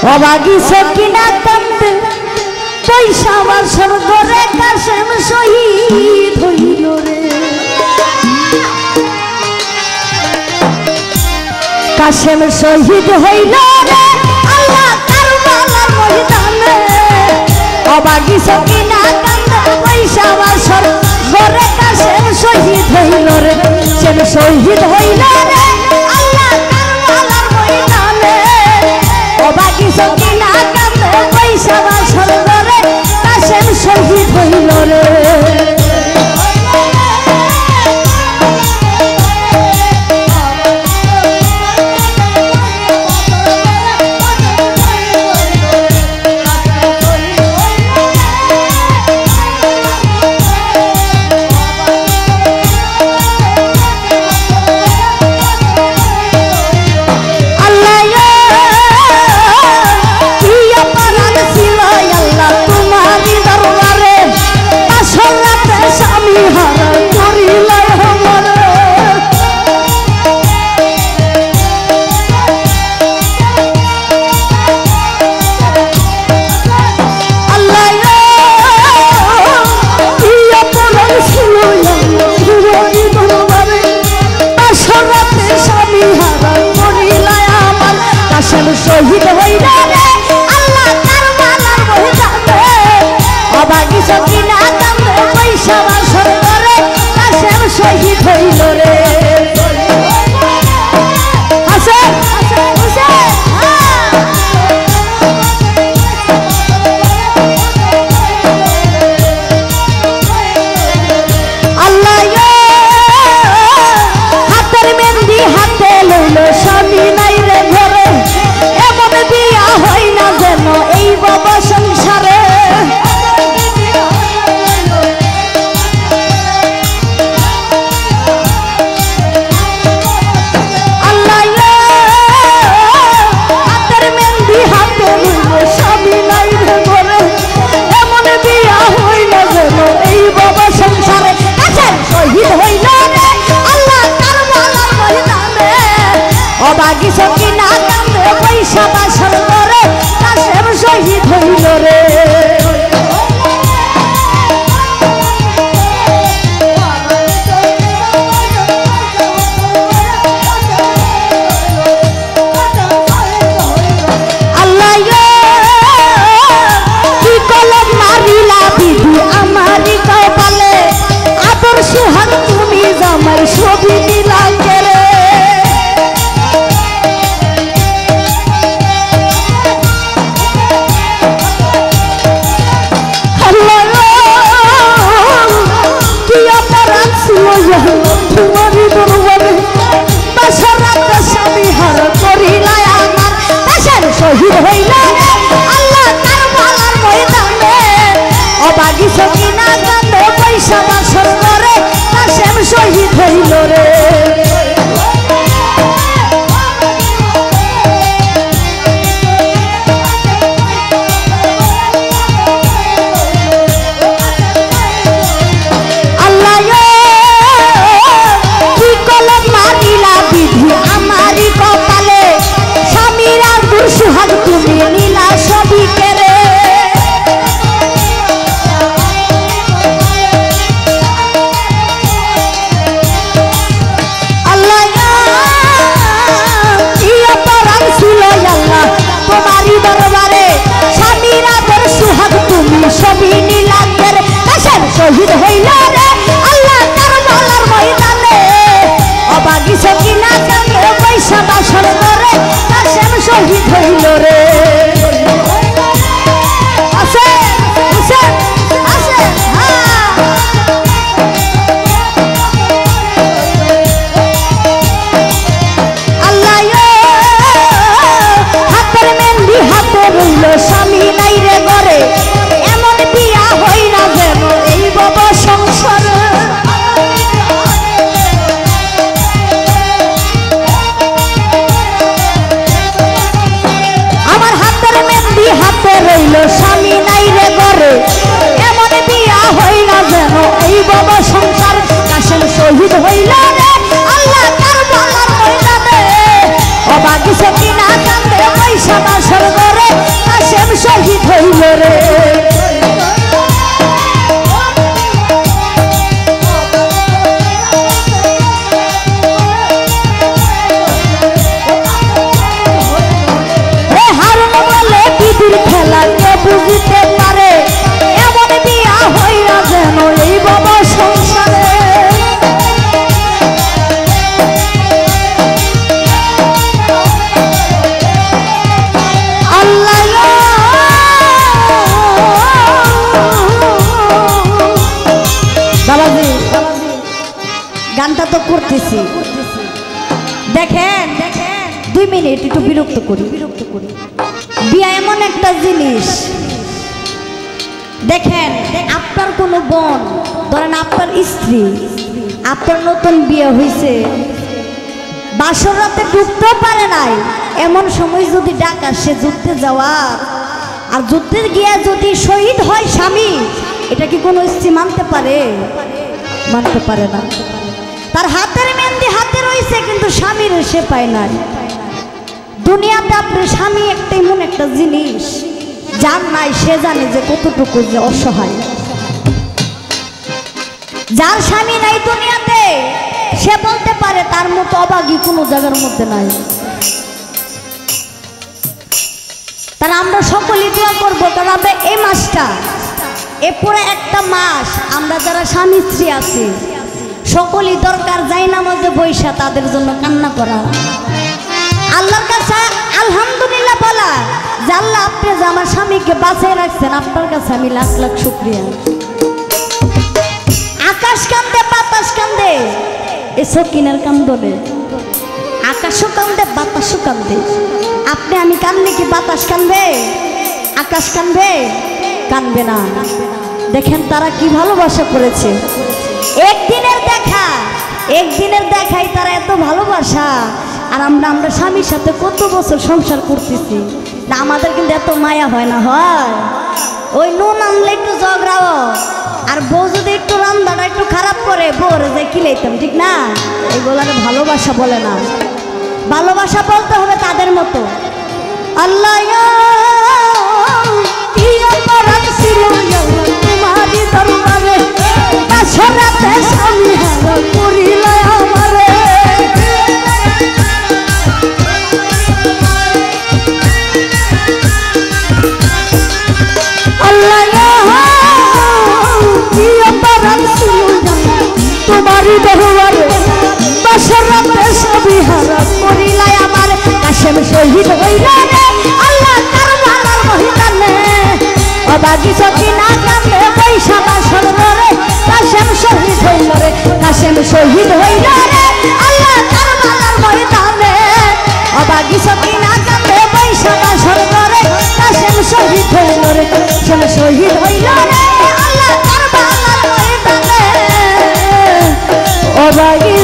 অবাগি সকিনা কান্দে পয়সা বাসর করে কাশেম শহীদ হইল রে কাশেম শহীদ হইল রে আল্লাহ কারবালার ময়দানে অবাগি সকিনা কান্দে পয়সা বাসর করে কাশেম শহীদ হইল রে কাশেম শহীদ হইল রে আল্লাহ কারবালার ময়দানে অবাগি সকিনা কান্দে পয়সা বাসর করে কাশেম শহীদ হইল রে শহীদ হইল রে আল্লাহ কারবালার ময়দানে অবাগি সকিনা কান্দে পয়সা বাসর করে কাশেম শহীদ হইল রে আল্লাহ হাতের মেহেন্দি হাতে লইল স্বামী নাই রে ঘরে বিয়া হয় না যেন এই বাবা সংসারে আল্লাহ হাতের মেহেন্দি হাতে লইল স্বামী নাই রে ঘরে এমন বিয়া হয় না যেন এই বাবা সংসারে কাশেম শহীদ হইল রে আল্লাহ কারবালার ময়দানে অবাগি সকিনা কান্দে পয়সা বাসর করে কাশেম শহীদ হইল রে আল্লাহ কি কলম মারিলা বিধি আমারই কপালে আদর সুহাগ তুমি জামাই ছবি দিলা রে তোমারই দরবারে বাসরাতে স্বামী হার করিলাই আমার কাশেম শহীদ হইল আল্লাহ কারবালার ময়দানে অবাগি সকিনা কান্দে পয়সা বাসর করে কাশেম শহীদ হইল রে সুহাগ তুমি নীলা সবই কেড়ে আল্লাহ কি অপরাধ ছিল আল্লাহ তোমারই দরবারে স্বামীর আদর সুহাগ তুমি সবই নীলা কেড়ে কাশেম শহীদ হইল রে আল্লাহ কারবালার ময়দানে অবাগি সকিনা কান্দে পয়সা বাসর করে কাশেম শহীদ হইল রে আল্লাহ হাতের মেহেন্দি হাতে রইল স্বামী নাই রে ঘরে এমন বিয়া হই না যেন এই বাবা সংসার আমার হাতের মেহেন্দি হাতে রইল স্বামী নাই রে ঘরে এমন বিয়া হই না যেন এই বাবা সংসার কাশেম শহীদ হইল রে আল্লাহ কারবালার ময়দানে অবাগি সকিনা কান্দে পয়সা বাসর করে রে খেলা কে বুঝতে পারে এমন বিয়া হইয়া যেন এই বাবা সংসারে আল্লাহ বাবাজি গানটা তো করতেছি দেখেন 2 মিনিট একটু বিরক্ত করি বিয়া এমন একটা জিনিস দেখেন আপনার কোনো বোন ধরেন আপনার স্ত্রী আপনার নতুন বিয়ে হয়েছে বাসর রাতে ঢুকতেও পারে নাই এমন সময় যদি ডাক আসে যুদ্ধে যাওয়ার আর যুদ্ধে গিয়ে যদি শহীদ হয় স্বামী এটা কি কোনো স্ত্রী মানতে পারে না তার হাতের মেহেন্দি হাতে রয়েছে কিন্তু স্বামীর সে পায় নাই দুনিয়াতে আপনার স্বামী একটা এমন একটা জিনিস যার নাই সে জানে যে কতটুকু যে অসহায় যার স্বামী নাই দুনিয়াতে সে বলতে পারে তার মতো অভাগী কোনো জায়গার মধ্যে নাই তারা আমরা সকলেই দোয়া করবো কারণ আমরা এই মাসটা পুরো একটা মাস আমরা যারা স্বামী স্ত্রী আছি সকলেই দরকার যাই নামাজে বৈশা তাদের জন্য কান্না করা আল্লাহর কাছে আলহামদুলিল্লাহ বলা যে আল্লাহ আপনি যে আমার স্বামীকে বাঁচিয়ে রাখছেন আপনার কাছে আমি লাখ লাখ শুকরিয়া আকাশ কান্দে বাতাস কান্দে এ সকিনের কান্দনে আকাশও কান্দে বাতাসও কান্দে আপনি আমি কান্দলে কি বাতাস কান্দবে আকাশ কান্দবে না দেখেন তারা কি ভালোবাসা করেছে একদিনের দেখাই তারা এত ভালোবাসা আর আমরা স্বামীর সাথে কত বছর সংসার করতেছি না আমাদের কিন্তু এত মায়া হয় না হয় ওই নুন আনলে একটু ঝগড়াও আর বউ যদি একটু রান্নাটা একটু খারাপ করে বউরে যে কিলাইতাম ঠিক না এগুলার ভালোবাসা বলে না ভালোবাসা বলতে হবে তাদের মতো আল্লাহ কি অপরাধ ছিল তোমারই দরবারে বাসরাতে স্বামী হারা করিল আমারে তোমারই দরবারে বাসরাতে স্বামী হারা করিল আমার কাশেম শহীদ হইল রে আল্লাহ কারবালার ময়দানে অবাগি সকিনা কান্দে পয়সা বাসর রে কাশেম শহীদ হইল রে কাশেম শহীদ হইল রে আল্লাহ কারবালার ময়দানে অবাগি সকিনা কান্দে পয়সা বাসর রে কাশেম শহীদ হইল রে কাশেম শহীদ হইল রে আল্লাহ কারবালার ময়দানে অবাগি